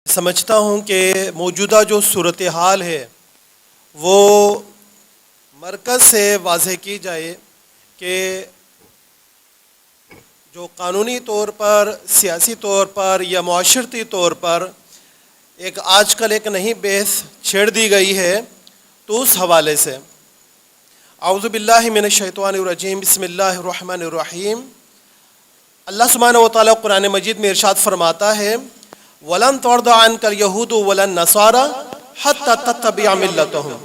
سمجھتا ہوں کہ موجودہ جو صورتحال ہے وہ مرکز سے واضح کی جائے کہ جو قانونی طور پر، سیاسی طور پر یا معاشرتی طور پر آج کل ایک نئی بحث چھیڑ دی گئی ہے، تو اس حوالے سے اعوذ باللہ من الشیطان الرجیم، بسم اللہ الرحمن الرحیم۔ اللہ سبحانہ و تعالیٰ قرآن مجید میں ارشاد فرماتا ہے وَلَن تَرْضَ عَنْكَ الْيَهُودُ وَلَا النَّصَارَى حَتَّى تَتَّبِعَ مِلَّتَهُمْ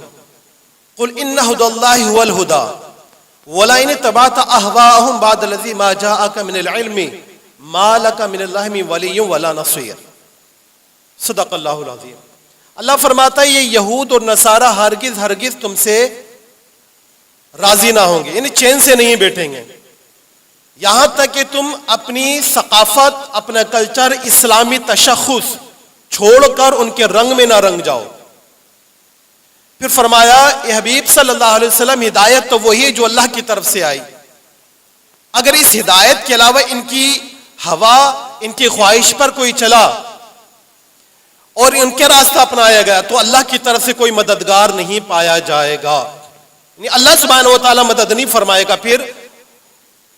قُلْ إِنَّ هُدَى اللَّهِ هُوَ الْهُدَى وَلَئِنِ اتَّبَعْتَ أَهْوَاءَهُمْ بَعْدَ الَّذِي مَا جَاءَكَ مِنَ الْعِلْمِ مَا لَكَ مِنَ اللَّهِ مِن وَلِيٍّ وَلَا نَصِيرٍ۔ صدق اللہ العظیم۔ اللہ فرماتا ہے یہ یہود اور نصارہ ہرگز تم سے راضی نہ ہوں گے، یعنی چین سے نہیں بیٹھیں گے یہاں تک کہ تم اپنی ثقافت، اپنا کلچر، اسلامی تشخص چھوڑ کر ان کے رنگ میں نہ رنگ جاؤ۔ پھر فرمایا اے حبیب صلی اللہ علیہ وسلم، ہدایت تو وہی ہے جو اللہ کی طرف سے آئی، اگر اس ہدایت کے علاوہ ان کی ہوا، ان کی خواہش پر کوئی چلا اور ان کے راستہ اپنایا گیا تو اللہ کی طرف سے کوئی مددگار نہیں پایا جائے گا، یعنی اللہ سبحانہ و تعالیٰ مدد نہیں فرمائے گا۔ پھر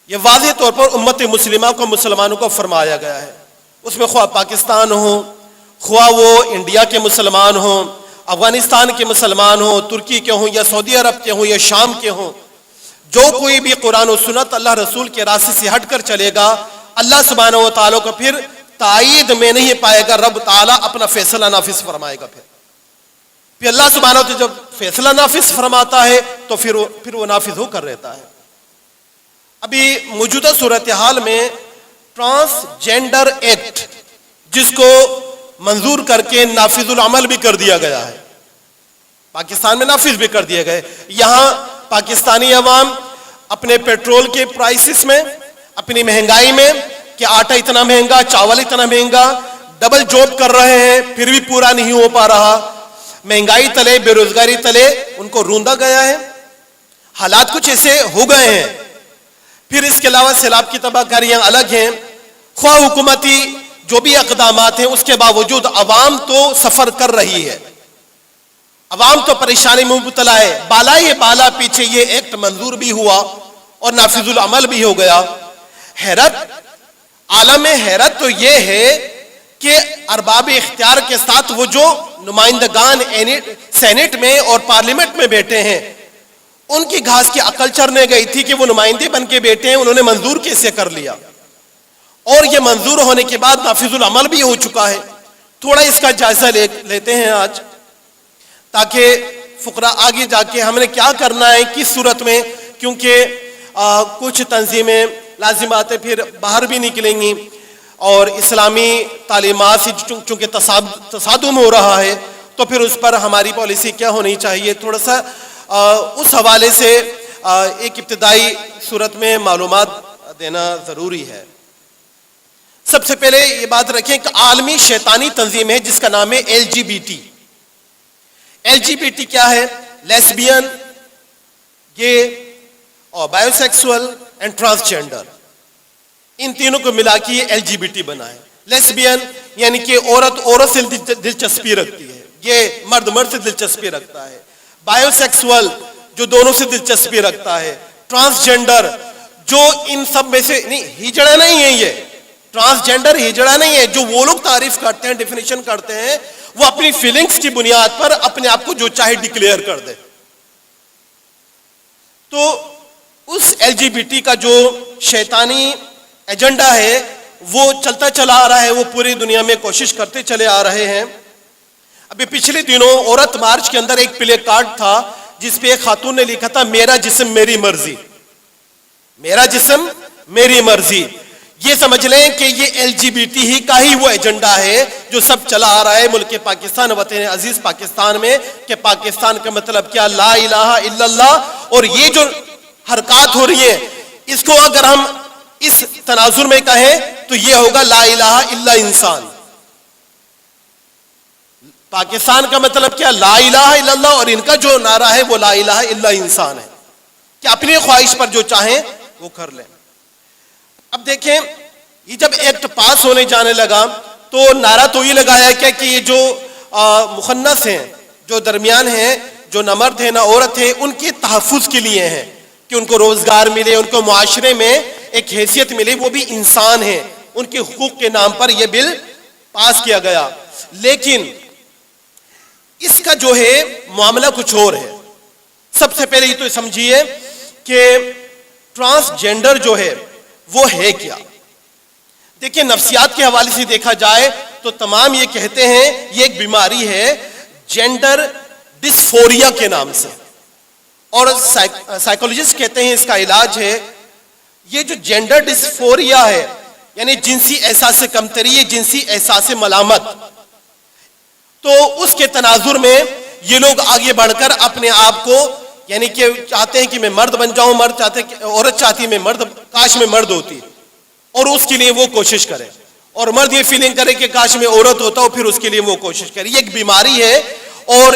یہ واضح طور پر امت مسلمہ کو، مسلمانوں کو فرمایا گیا ہے، اس میں خواہ پاکستان ہو، خواہ وہ انڈیا کے مسلمان ہوں، افغانستان کے مسلمان ہوں، ترکی کے ہوں یا سعودی عرب کے ہوں یا شام کے ہوں، جو کوئی بھی قرآن و سنت اللہ رسول کے راستے سے ہٹ کر چلے گا، اللہ سبحانہ و تعالیٰ کو پھر تائید میں نہیں پائے گا، رب تعالیٰ اپنا فیصلہ نافذ فرمائے گا۔ پھر اللہ سبحانہ و تعالیٰ جب فیصلہ نافذ فرماتا ہے تو پھر وہ نافذ ہو کر رہتا ہے۔ ابھی موجودہ صورتحال میں ٹرانسجینڈر ایکٹ، جس کو منظور کر کے نافذ العمل بھی کر دیا گیا ہے، پاکستان میں نافذ بھی کر دیا گیا ہے۔ یہاں پاکستانی عوام اپنے پیٹرول کے پرائسز میں، اپنی مہنگائی میں کہ آٹا اتنا مہنگا، چاول اتنا مہنگا، ڈبل جاب کر رہے ہیں پھر بھی پورا نہیں ہو پا رہا، مہنگائی تلے، بے روزگاری تلے ان کو روندا گیا ہے، حالات کچھ ایسے ہو گئے ہیں۔ پھر اس کے علاوہ سیلاب کی تباہ کاریاں الگ ہیں، خواہ حکومتی جو بھی اقدامات ہیں اس کے باوجود عوام تو سفر کر رہی ہے، عوام تو پریشانی میں مبتلا ہے۔ بالا پیچھے یہ ایکٹ منظور بھی ہوا اور نافذ العمل بھی ہو گیا۔ عالم حیرت تو یہ ہے کہ ارباب اختیار کے ساتھ وہ جو نمائندگان سینٹ میں اور پارلیمنٹ میں بیٹھے ہیں، ان کی گھاس کی عقل چرنے گئی تھی کہ وہ نمائندے بن کے بیٹھے ہیں، انہوں نے منظور کیسے کر لیا، اور یہ منظور ہونے کے بعد نافذ العمل بھی ہو چکا ہے۔ تھوڑا اس کا جائزہ لیتے ہیں آج، تاکہ فقراء آگے جا کے ہم نے کیا کرنا ہے، کس صورت میں، کیونکہ کچھ تنظیمیں لازمات پھر باہر بھی نکلیں گی اور اسلامی تعلیمات سے چونکہ تصادم ہو رہا ہے تو پھر اس پر ہماری پالیسی کیا ہونی چاہیے، تھوڑا سا اس حوالے سے ایک ابتدائی صورت میں معلومات دینا ضروری ہے۔ سب سے پہلے یہ بات رکھیں کہ عالمی شیطانی تنظیم ہے جس کا نام ہے LGBT۔ LGBT کیا ہے؟ لیسبین، گے اور بائیو سیکسول اینڈ ٹرانسجینڈر، ان تینوں کو ملا کے یہ LGBT بنا ہے۔ لیسبین یعنی کہ عورت سے دلچسپی رکھتی ہے، یہ مرد سے دلچسپی رکھتا ہے۔ بائیو سیکسول جو دونوں سے دلچسپی رکھتا ہے۔ ٹرانسجینڈر جو ان سب میں سے نہیں، ہجڑا نہیں ہے، یہ ٹرانسجینڈر ہجڑا نہیں ہے، جو وہ لوگ تعریف کرتے ہیں، ڈیفینیشن کرتے ہیں، وہ اپنی فیلنگز کی بنیاد پر اپنے آپ کو جو چاہے ڈکلیئر کر دے۔ تو اس LGBT کا جو شیطانی ایجنڈا ہے وہ چلتا چلا آ رہا ہے، وہ پوری دنیا میں کوشش کرتے چلے آ رہے ہیں۔ ابھی پچھلے دنوں عورت مارچ کے اندر ایک پلے کارڈ تھا جس پہ ایک خاتون نے لکھا تھا میرا جسم میری مرضی، میرا جسم میری مرضی۔ یہ سمجھ لیں کہ یہ LGBT ہی کا ہی وہ ایجنڈا ہے جو سب چلا آ رہا ہے ملک پاکستان، وطن عزیز پاکستان میں، کہ پاکستان کا مطلب کیا؟ لا الہ الا اللہ۔ اور یہ جو حرکات ہو رہی ہیں اس کو اگر ہم اس تناظر میں کہیں تو یہ ہوگا لا الہ الا انسان۔ پاکستان کا مطلب کیا؟ لا الہ الا اللہ، اور ان کا جو نعرہ ہے وہ لا الہ الا انسان ہے، کہ اپنی خواہش پر جو چاہیں وہ کر لیں۔ اب دیکھیں یہ جب ایکٹ پاس ہونے جانے لگا تو نعرہ تو یہ لگایا کیا کہ یہ جو مخنث ہیں، جو درمیان ہیں، جو نہ مرد ہیں نہ عورت ہیں، ان کے تحفظ کے لیے ہیں کہ ان کو روزگار ملے، ان کو معاشرے میں ایک حیثیت ملے، وہ بھی انسان ہیں، ان کے حقوق کے نام پر یہ بل پاس کیا گیا۔ لیکن اس کا جو ہے معاملہ کچھ اور ہے۔ سب سے پہلے یہ تو سمجھیے کہ ٹرانسجینڈر جو ہے وہ ہے کیا۔ دیکھیں، نفسیات کے حوالے سے دیکھا جائے تو تمام یہ کہتے ہیں یہ ایک بیماری ہے جینڈر ڈسفوریا کے نام سے، اور سائیکولوجسٹ کہتے ہیں اس کا علاج ہے یہ جو جینڈر ڈسفوریا ہے، یعنی جنسی احساس کمتری، جنسی احساس ملامت، تو اس کے تناظر میں یہ لوگ آگے بڑھ کر اپنے آپ کو یعنی کہ چاہتے ہیں کہ میں مرد بن جاؤں، مرد چاہتے ہیں، عورت چاہتی ہے میں مرد، کاش میں مرد ہوتی، اور اس کے لیے وہ کوشش کرے، اور مرد یہ فیلنگ کرے کہ کاش میں عورت ہوتا ہوں، پھر اس کے لیے وہ کوشش کرے۔ یہ ایک بیماری ہے اور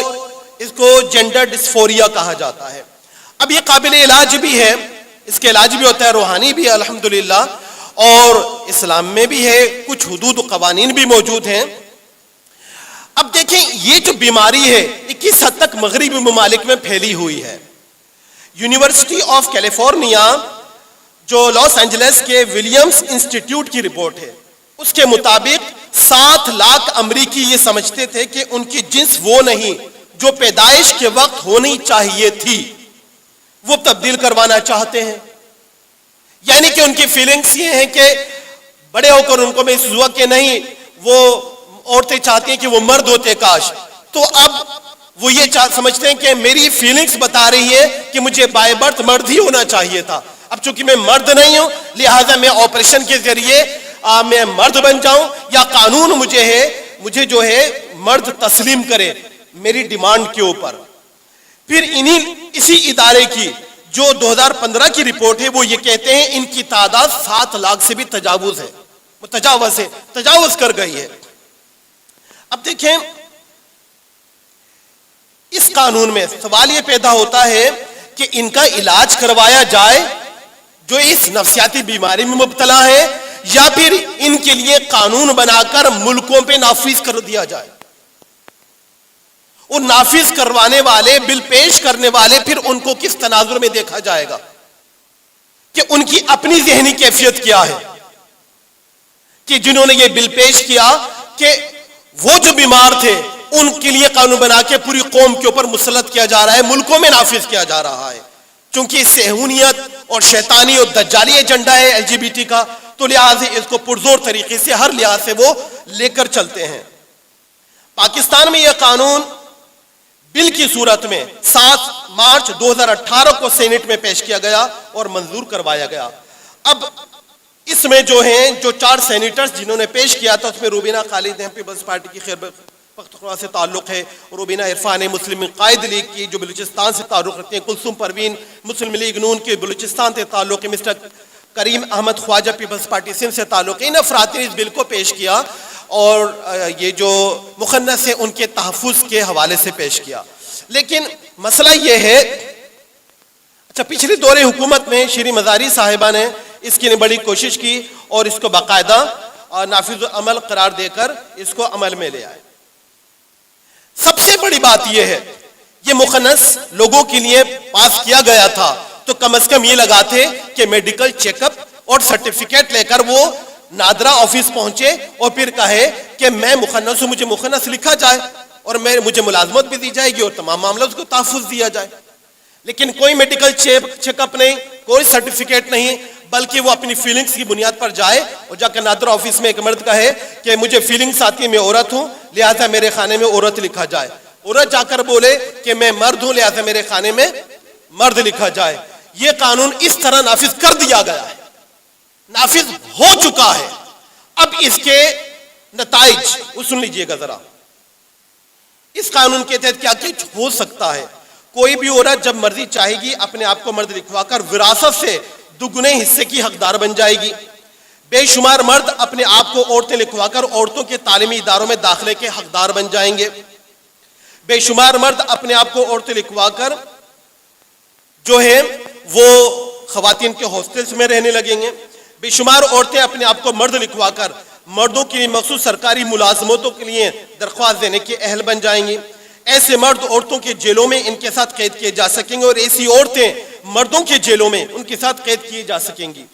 اس کو جینڈر ڈسفوریا کہا جاتا ہے۔ اب یہ قابل علاج بھی ہے، اس کے علاج بھی ہوتا ہے، روحانی بھی ہے الحمدللہ، اور اسلام میں بھی ہے، کچھ حدود و قوانین بھی موجود ہیں۔ اب دیکھیں یہ جو بیماری ہے یہ کس حد تک مغربی ممالک میں پھیلی ہوئی ہے۔ یونیورسٹی آف کیلیفورنیا جو لاس اینجلس کے ولیمز انسٹیٹیوٹ کی رپورٹ ہے، اس کے مطابق 7 لاکھ امریکی یہ سمجھتے تھے کہ ان کی جنس وہ نہیں جو پیدائش کے وقت ہونی چاہیے تھی، وہ تبدیل کروانا چاہتے ہیں۔ یعنی کہ ان کی فیلنگز یہ ہیں کہ بڑے ہو کر ان کو محسوس ہوا کہ نہیں، وہ عورتیں چاہتی ہیں کہ وہ مرد ہوتے کاش، تو اب وہ یہ سمجھتے ہیں کہ میری فیلنگز بتا رہی ہے کہ مجھے بائی برتھ مرد ہی ہونا چاہیے تھا، اب چونکہ میں مرد نہیں ہوں لہٰذا میں آپریشن کے ذریعے میں مرد بن جاؤں، یا قانون مجھے جو ہے مرد تسلیم کرے میری ڈیمانڈ کے اوپر۔ پھر اسی ادارے کی جو 2015 کی رپورٹ ہے وہ یہ کہتے ہیں ان کی تعداد 7 لاکھ سے بھی تجاوز کر گئی ہے۔ اب دیکھیں اس قانون میں سوال یہ پیدا ہوتا ہے کہ ان کا علاج کروایا جائے جو اس نفسیاتی بیماری میں مبتلا ہے، یا پھر ان کے لیے قانون بنا کر ملکوں پہ نافذ کر دیا جائے، اور نافذ کروانے والے، بل پیش کرنے والے، پھر ان کو کس تناظر میں دیکھا جائے گا کہ ان کی اپنی ذہنی کیفیت کیا ہے، کہ جنہوں نے یہ بل پیش کیا کہ وہ جو بیمار تھے ان کے لیے قانون بنا کے پوری قوم کے اوپر مسلط کیا جا رہا ہے، ملکوں میں نافذ کیا جا رہا ہے، چونکہ صہیونیت اور شیطانی اور دجالی ایجنڈا ہے LGBT کا، تو لہٰذا اس کو پرزور طریقے سے ہر لحاظ سے وہ لے کر چلتے ہیں۔ پاکستان میں یہ قانون بل کی صورت میں 7 مارچ 2018 کو سینٹ میں پیش کیا گیا اور منظور کروایا گیا۔ اب اس میں جو 4 سینیٹرز جنہوں نے پیش کیا تھا، اس میں روبینہ خالد ہیں، پیپلز پارٹی کی خیبر پختونخوا سے تعلق ہے، روبینہ عرفان مسلم قائد لیگ کی جو بلوچستان سے تعلق رکھتے ہیں، کلثوم پروین مسلم لیگ نون کے بلوچستان سے تعلق ہے، مسٹر کریم احمد خواجہ پیپلز پارٹی سندھ سے تعلق ہے۔ ان افراد نے اس بل کو پیش کیا اور یہ جو مخنث ہیں ان کے تحفظ کے حوالے سے پیش کیا۔ لیکن مسئلہ یہ ہے، اچھا پچھلی دور حکومت میں شری مزاری صاحبہ نے اس کی بڑی کوشش کی اور اس کو باقاعدہ نافذ عمل قرار دے کر اس کو عمل میں لے آئے۔ سب سے بڑی بات یہ ہے، یہ مخنث لوگوں کے لیے پاس کیا گیا تھا تو کم از کم یہ لگاتے کہ میڈیکل چیک اپ اور سرٹیفکیٹ لے کر وہ نادرا آفس پہنچے اور پھر کہے کہ میں مخنث ہوں، مجھے مخنث لکھا جائے اور مجھے ملازمت بھی دی جائے گی اور تمام معاملات کو تحفظ دیا جائے۔ لیکن کوئی میڈیکل چیک اپ نہیں، کوئی سرٹیفکیٹ نہیں، بلکہ وہ اپنی فیلنگز کی بنیاد پر جائے اور جا کر نادرا آفس میں ایک مرد کہے کہ مجھے فیلنگز آتی ہے، میں عورت ہوں لہٰذا میرے خانے میں عورت لکھا جائے، عورت جا کر بولے کہ میں مرد ہوں لہٰذا میرے خانے میں مرد لکھا جائے۔ یہ قانون اس طرح نافذ کر دیا گیا ہے، نافذ ہو چکا ہے۔ اب اس کے نتائج سن لیجئے گا ذرا۔ اس قانون کے تحت کیا کچھ ہو سکتا ہے؟ کوئی بھی عورت جب مرضی چاہے گی اپنے آپ کو مرد لکھوا کر وراثت سے دگنے حصے کی حقدار بن جائے گی۔ بے شمار مرد اپنے آپ کو عورتیں لکھوا کر عورتوں کے تعلیمی اداروں میں داخلے کے حقدار بن جائیں گے۔ بے شمار مرد اپنے آپ کو عورتیں لکھوا کر جو ہے وہ خواتین کے ہاسٹلز میں رہنے لگیں گے۔ بے شمار عورتیں اپنے آپ کو مرد لکھوا کر مردوں کے لیے مخصوص سرکاری ملازمتوں کے لیے درخواست دینے کے اہل بن جائیں گی. ایسے مرد عورتوں کے جیلوں میں ان کے ساتھ قید کیے جا سکیں گے اور ایسی عورتیں مردوں کے جیلوں میں ان کے ساتھ قید کیے جا سکیں گی.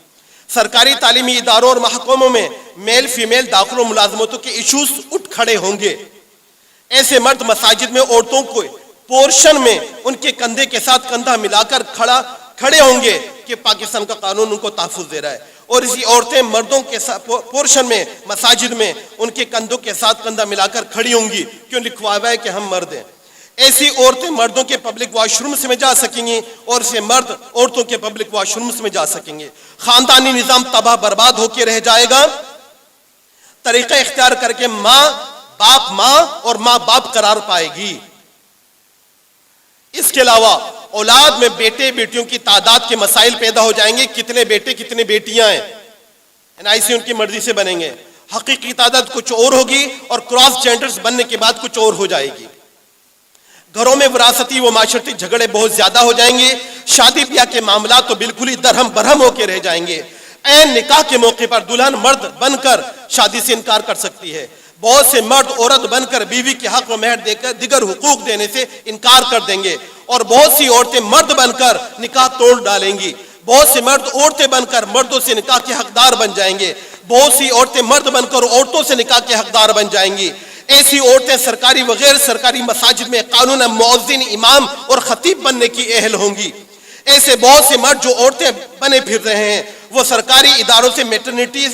سرکاری تعلیمی اداروں اور محکموں میں میل فیمیل داخلوں ملازمتوں کے ایشوز اٹھ کھڑے ہوں گے. ایسے مرد مساجد میں عورتوں کو پورشن میں ان کے کندھے کے ساتھ کندھا ملا کر کھڑے ہوں گے کہ پاکستان کا قانون ان کو تحفظ دے رہا ہے. اور اسی عورتیں مردوں کے پورشن میں مساجد میں ان کے کندھوں کے ساتھ کندھا ملا کر کھڑی ہوں گی کیوں لکھوا ہوا ہے کہ ہم مرد ہیں. ایسی عورتیں مردوں کے پبلک واش رومز میں جا سکیں گی اور اسے مرد عورتوں کے پبلک واش رومز میں جا سکیں گے. خاندانی نظام تباہ برباد ہو کے رہ جائے گا. طریقہ اختیار کر کے ماں اور ماں باپ قرار پائے گی. اس کے علاوہ اولاد میں بیٹے بیٹیوں کی تعداد کے مسائل پیدا ہو جائیں گے. کتنے بیٹے کتنے بیٹیاں ہیں NIC ان کی مرضی سے بنیں گے. حقیقی تعداد کچھ اور ہوگی اور کراس جینڈرز بننے کے بعد کچھ اور ہو جائے گی. گھروں میں وراثتی و معاشرتی جھگڑے بہت زیادہ ہو جائیں گے. شادی بیاہ کے معاملات تو بالکل ہی درہم برہم ہو کے رہ جائیں گے. عین نکاح کے موقع پر دلہن مرد بن کر شادی سے انکار کر سکتی ہے. بہت سے مرد عورت بن کر بیوی کے حق و مہر دے کر دیگر حقوق دینے سے انکار کر دیں گے. اور بہت سی عورتیں مرد بن کر نکاح توڑ ڈالیں گی. بہت سے مرد عورتیں بن کر مردوں سے نکاح کے حقدار بن جائیں گے. بہت سی عورتیں مرد بن کر عورتوں سے نکاح کے حقدار بن جائیں گی. ایسی عورتیں سرکاری وغیر سرکاری مساجد میں قانون مؤذن امام اور خطیب بننے کی اہل ہوں گی. ایسے بہت سے مرد جو عورتیں بنے پھر رہے ہیں وہ سرکاری اداروں سے میٹرنیٹی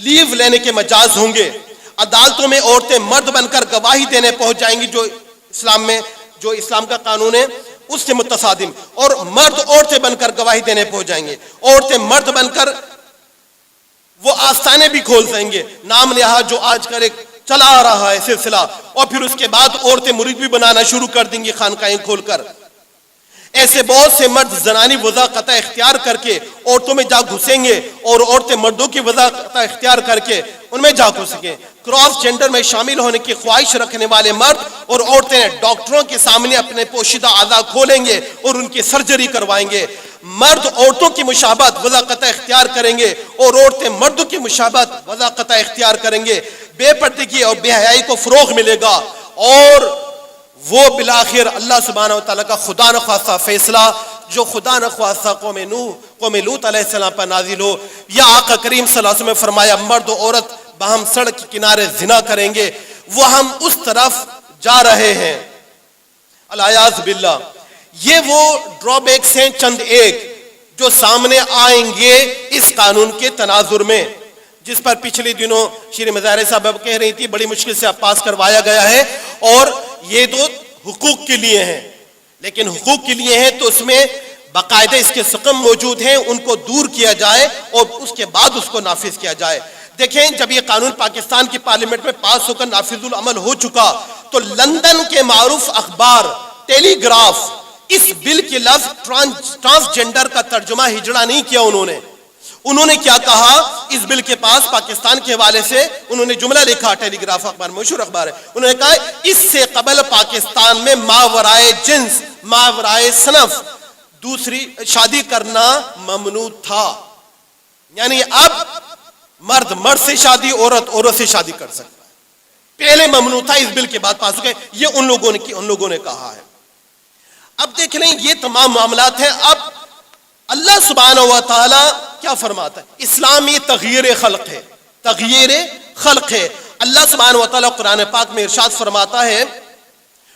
لیو لینے کے مجاز ہوں گے. عدالتوں میں عورتیں مرد بن کر گواہی دینے پہنچ جائیں گی جو اسلام کا قانون ہے اس سے متصادم. اور مرد عورتیں بن کر گواہی دینے پہنچ جائیں گے. عورتیں مرد بن کر وہ آستانے بھی کھول دیں گے. نام نہاد جو آج کل ایک چلا آ رہا ہے سلسلہ. اور پھر اس کے بعد عورتیں مرید بھی بنانا شروع کر دیں گی خانقاہیں کھول کر. ایسے بہت سے مرد زنانی وضع قطع اختیار کر کے عورتوں میں جا گھسیں گے اور عورتیں مردوں کی وضع قطع اختیار کر کے ان میں جا گھسیں گے. کراس جینڈر میں شامل ہونے کی خواہش رکھنے والے مرد اور عورتیں ڈاکٹروں کے سامنے اپنے پوشیدہ اعضاء کھولیں گے اور ان کی سرجری کروائیں گے. مرد عورتوں کی مشابہت وضع قطع اختیار کریں گے اور عورتیں مردوں کی مشابہت وضع قطع اختیار کریں گے. بے پردگی اور بے حیائی کو فروغ ملے گا اور وہ بالآخر اللہ سبحانہ و تعالیٰ کا خدا نخواستہ فیصلہ جو خدا نخواستہ قوم لوط علیہ السلام پر نازل ہو. یا آقا کریم صلی اللہ علیہ وسلم نے فرمایا مرد و عورت باہم سڑک کے کنارے زنا کریں گے. وہ ہم اس طرف جا رہے ہیں الیاذ باللہ. یہ وہ ڈرا بیکس ہیں چند ایک جو سامنے آئیں گے اس قانون کے تناظر میں جس پر پچھلے دنوں شیر مظاہرے صاحب کہہ رہی تھی بڑی مشکل سے پاس کروایا گیا ہے. اور یہ تو حقوق کے لیے ہیں لیکن حقوق کے لیے ہیں تو اس میں باقاعدہ اس کے سقم موجود ہیں. ان کو دور کیا جائے اور اس کے بعد اس کو نافذ کیا جائے. دیکھیں جب یہ قانون پاکستان کی پارلیمنٹ میں پاس ہو کر نافذ العمل ہو چکا تو لندن کے معروف اخبار ٹیلی گراف اس بل کے لفظ ٹرانسجنڈر کا ترجمہ ہجڑا نہیں کیا. انہوں نے کیا کہا اس بل کے پاس پاکستان کے حوالے سے انہوں نے جملہ لکھا. ٹیلی گراف اخبار مشہور اخبار ہے. انہوں نے کہا اس سے قبل پاکستان میں ماورائے جنس ماورائے صنف دوسری شادی کرنا ممنوع تھا. یعنی اب مرد مرد سے شادی عورت سے شادی کر سکتا ہے. پہلے ممنوع تھا اس بل کے بعد پاس ہو گئے. یہ ان لوگوں نے کہا ہے. اب دیکھ لیں یہ تمام معاملات ہیں. اب اللہ سبحانہ و تعالی کیا فرماتا ہے. اسلام یہ تغییر خلق ہے. اللہ سبحانہ و تعالی قرآن پاک میں ارشاد فرماتا ہے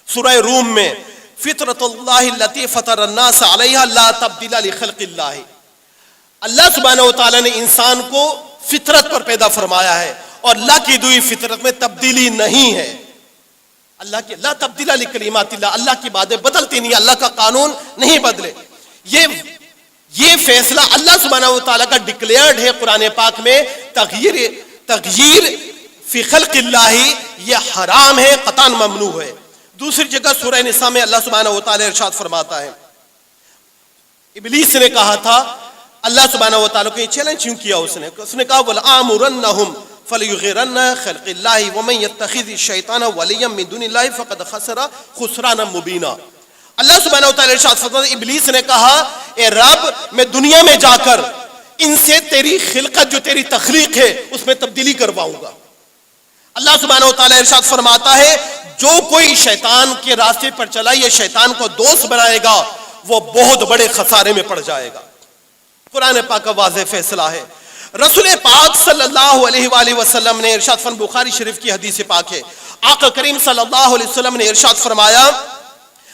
سورہ روم میں فطرت اللہ التی فطر الناس علیہا لا تبدیل لخلق اللہ. اللہ سبحانہ و تعالی نے انسان کو فطرت پر پیدا فرمایا ہے اور اللہ کی دی فطرت میں تبدیلی نہیں ہے. اللہ کی لا تبدیل لکلمات اللہ. اللہ کی باتیں بدلتی نہیں. اللہ کا قانون نہیں بدلے. یہ فیصلہ اللہ سبحانہ و تعالیٰ کا ڈکلیئرڈ ہے قرآن پاک میں. تغییر فی خلق اللہ یہ حرام ہے قطعاً ممنوع ہے. دوسری جگہ سورہ نساء میں اللہ سبحانہ و تعالیٰ ارشاد فرماتا ہے ابلیس نے کہا تھا اللہ سبحانہ و تعالیٰ کو یہ چیلنج کیوں کیا. اس نے کہا وَلَآمُرَنَّهُمْ فَلْيُغِيرَنَّ خَلْقِ اللَّهِ وَمَنْ يَتَّخِذِ الشَّيْطَانَ وَلِيًّا مِّن دُونِ اللَّهِ فَقَدْ خَسِرَ خُسْرَانًا مُبِينًا. اللہ سبحانہ و تعالیٰ ارشاد فرماتا ہے ابلیس نے کہا اے رب میں دنیا میں جا کر ان سے تیری خلقت جو تیری تخلیق ہے اس میں تبدیلی کرواؤں گا. اللہ سبحانہ و تعالیٰ ارشاد فرماتا ہے جو کوئی شیطان کے راستے پر چلا یا شیطان کو دوست بنائے گا وہ بہت بڑے خسارے میں پڑ جائے گا. قرآن پاک کا واضح فیصلہ ہے. رسول پاک صلی اللہ علیہ وآلہ وسلم نے ارشاد فرمایا، بخاری شریف کی حدیث پاک ہے، آقا کریم صلی اللہ علیہ وسلم نے ارشاد فرمایا،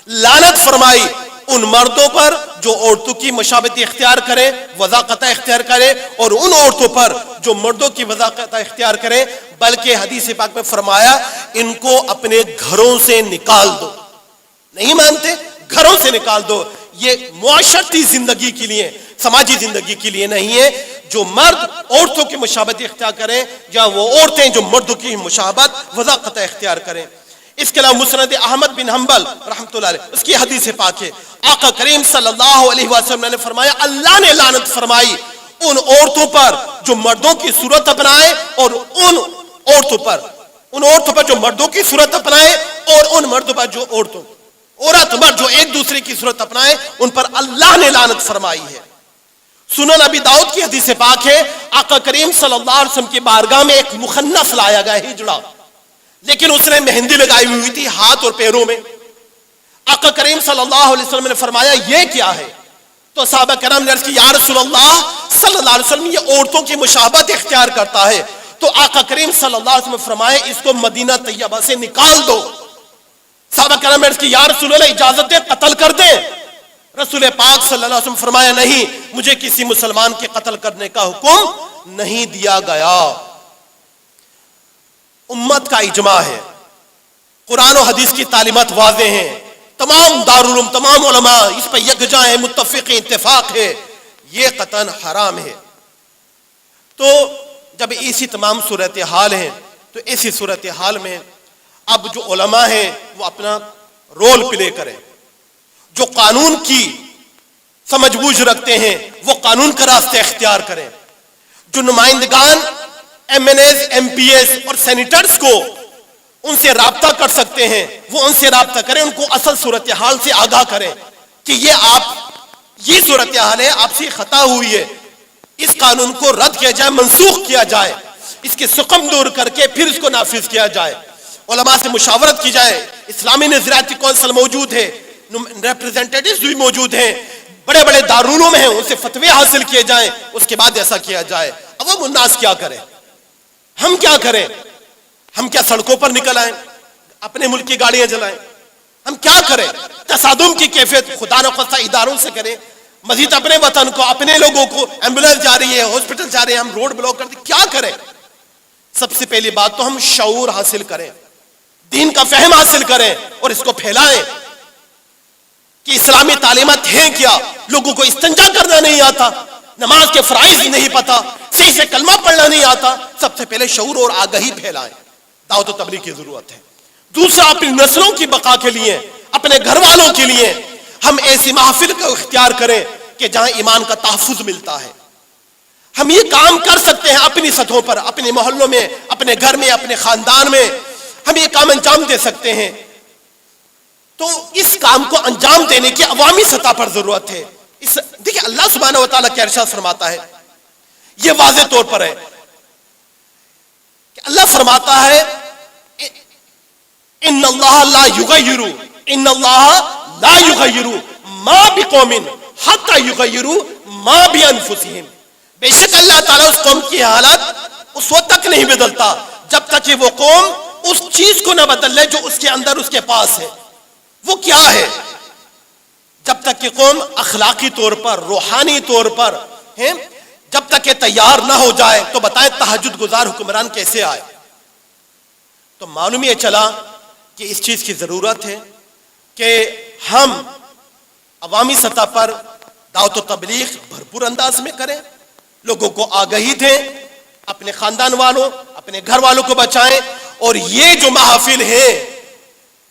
لعنت فرمائی ان مردوں پر جو عورتوں کی مشابہت اختیار کریں، وضاقت اختیار کریں، اور ان عورتوں پر جو مردوں کی وضاقت اختیار کریں، بلکہ حدیث پاک میں فرمایا ان کو اپنے گھروں سے نکال دو. نہیں مانتے؟ گھروں سے نکال دو. یہ معاشرتی زندگی کے لیے، سماجی زندگی کے لیے نہیں ہے. جو مرد عورتوں کی مشابہت اختیار کریں یا وہ عورتیں جو مردوں کی مشابہت وضاقت اختیار کریں. اس کے علاوہ مسند احمد بن حنبل رحمۃ اللہ علیہ اس کی حدیث پاک ہے، آقا کریم صلی اللہ علیہ وسلم نے فرمایا اللہ نے لعنت فرمائی ان عورتوں پر جو مردوں کی صورت اپنائے اور ان عورتوں پر جو مردوں کی صورت اپنائے اور ان مردوں پر جو عورت مرد جو ایک دوسرے کی صورت اپنائے ان پر اللہ نے لعنت فرمائی ہے. سنن ابی داؤد کی حدیث پاک ہے، آقا کریم صلی اللہ علیہ وسلم کی بارگاہ میں ایک مخنث لایا گیا ہجڑا، لیکن اس نے مہندی لگائی ہوئی تھی ہاتھ اور پیروں میں. آقا کریم صلی اللہ علیہ وسلم نے فرمایا یہ کیا ہے؟ تو صحابہ کرام نے عرض کی یا رسول اللہ صلی اللہ علیہ وسلم یہ عورتوں کی مشابہت اختیار کرتا ہے. تو آقا کریم صلی اللہ علیہ وسلم نے فرمایا اس کو مدینہ طیبہ سے نکال دو. صحابہ کرام نے عرض کی یا رسول اللہ اجازت دے قتل کر دیں. رسول پاک صلی اللہ علیہ وسلم فرمایا نہیں، مجھے کسی مسلمان کے قتل کرنے کا حکم نہیں دیا گیا. امت کا اجماع ہے، قرآن و حدیث کی تعلیمات واضح ہیں، تمام دارالعلوم تمام علماء اس پہ یکجا ہیں، متفق اتفاق ہے، یہ قطعاً حرام ہے. تو جب ایسی تمام صورتحال ہیں تو ایسی صورتحال میں اب جو علماء ہیں وہ اپنا رول پلے کریں. جو قانون کی سمجھ بوجھ رکھتے ہیں وہ قانون کا راستہ اختیار کریں. جو نمائندگان M N As M P S اور سینیٹرز کو ان سے رابطہ کر سکتے ہیں وہ ان سے رابطہ کریں، ان کو اصل صورتحال سے آگاہ کریں کہ یہ صورتحال ہے، آپ سے خطا ہوئی ہے، اس قانون کو رد کیا جائے، منسوخ کیا جائے، اس کے سقم دور کر کے پھر اس کو نافذ کیا جائے. علماء سے مشاورت کی جائے. اسلامی نظریاتی کونسل موجود ہے، ریپریزنٹیٹیوز بھی موجود ہیں، بڑے بڑے دارالعلوم ہیں، ان سے فتوے حاصل کیے جائیں، اس کے بعد ایسا کیا جائے. عوام الناس کیا کریں؟ ہم کیا کریں؟ ہم کیا سڑکوں پر نکل آئیں، اپنے ملک کی گاڑیاں جلائیں؟ ہم کیا کریں؟ تصادم کی کیفیت خدا نخواستہ اداروں سے کریں، مزید اپنے وطن کو، اپنے لوگوں کو، ایمبولینس جا رہی ہے، ہاسپٹل جا رہے ہیں، ہم روڈ بلاک کر دیں، کیا کریں؟ سب سے پہلی بات تو ہم شعور حاصل کریں، دین کا فہم حاصل کریں اور اس کو پھیلائیں کہ اسلامی تعلیمات ہیں کیا. لوگوں کو استنجا کرنا نہیں آتا، نماز کے فرائض نہیں پتا، صحیح سے کلمہ پڑھنا نہیں آتا. سب سے پہلے شعور اور آگاہی پھیلائیں. دعوت و تبلیغ کی ضرورت ہے. دوسرا اپنی نسلوں کی بقا کے لیے، اپنے گھر والوں کے لیے ہم ایسی محافل کو اختیار کریں کہ جہاں ایمان کا تحفظ ملتا ہے. ہم یہ کام کر سکتے ہیں اپنی سطحوں پر، اپنے محلوں میں، اپنے گھر میں، اپنے خاندان میں ہم یہ کام انجام دے سکتے ہیں. تو اس کام کو انجام دینے کی عوامی سطح پر ضرورت ہے. دیکھیں اللہ سبحانہ و تعالیٰ کیا ارشاد فرماتا ہے، یہ واضح طور پر ہے کہ اللہ فرماتا ہے ان اللہ لا یغیر ما بقوم حتی یغیروا ما بانفسہم. بے شک اللہ تعالیٰ اس قوم کی حالت اس وقت تک نہیں بدلتا جب تک کہ وہ قوم اس چیز کو نہ بدل لے جو اس کے اندر اس کے پاس ہے. وہ کیا ہے؟ جب تک کہ قوم اخلاقی طور پر، روحانی طور پر ہیں، جب تک کہ تیار نہ ہو جائے تو بتائیں تہجد گزار حکمران کیسے آئے؟ تو معلوم یہ چلا کہ اس چیز کی ضرورت ہے کہ ہم عوامی سطح پر دعوت و تبلیغ بھرپور انداز میں کریں، لوگوں کو آگاہی دیں، اپنے خاندان والوں، اپنے گھر والوں کو بچائیں، اور یہ جو محافل ہیں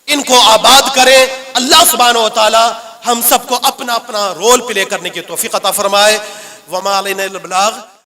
ان کو آباد کریں. اللہ سبحانہ و تعالی ہم سب کو اپنا اپنا رول پلے کرنے کی توفیق عطا فرمائے. وما علینا الا البلاغ.